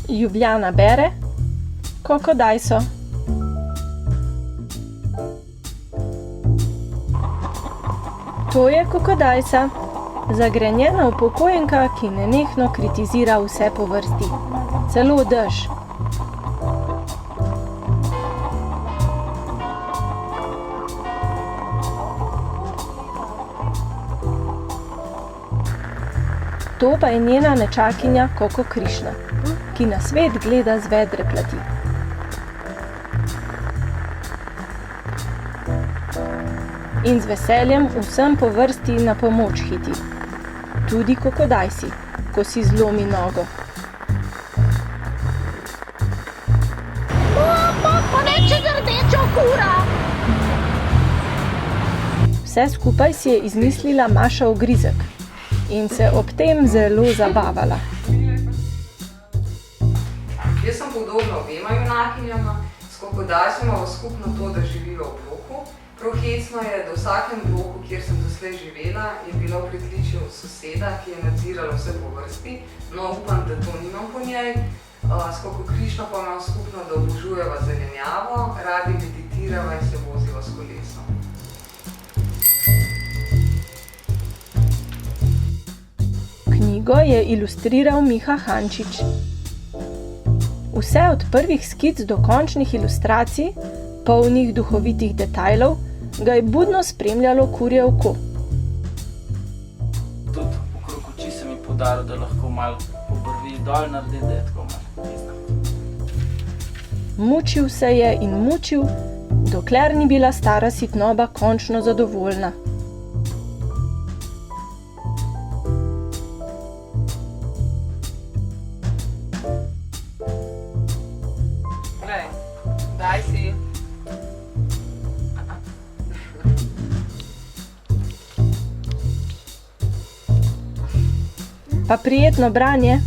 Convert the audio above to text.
Ljubljana bere kokodajso. To je kokodajsa, zagrenjena upokojenka, ki nenehno kritizira vse po vrsti, celo dež. To pa je njena nečakinja Koko Krišna, ki na svet gleda z vedre plati. In z veseljem vsem po vrsti na pomoč hiti. Tudi kokodajsi, ko si zlomi nogo. Poneči za rdečo kura! Vse skupaj si je izmislila Maša Ogrizek in se ob tem zelo zabavala. Jaz sem podobna obema junakinjama, s kokodajsom imamo skupno to, da živijo v bloku. Prav hecno je, da v vsakem bloku, kjer sem doslej živela, je bila v pritličju soseda, ki je nadzirala vse po vrsti. No, upam, da to nimam po njej. S Koko Krišno pa imamo skupno, da obožujeva zelenjavo, radi meditirava in se voziva s kolesom. Knjigo je ilustriral Miha Hančič. Vse od prvih skic do končnih ilustracij, polnih duhovitih detajlov, ga je budno spremljalo kurje oko. Tudi okrog oči se mi podaril, da lahko malo obrvi dol naredim, da je tako malo jezna. Mučil se je in mučil, dokler ni bila stara sitnoba končno zadovoljna. Glej, daj si. Pa prijetno branje.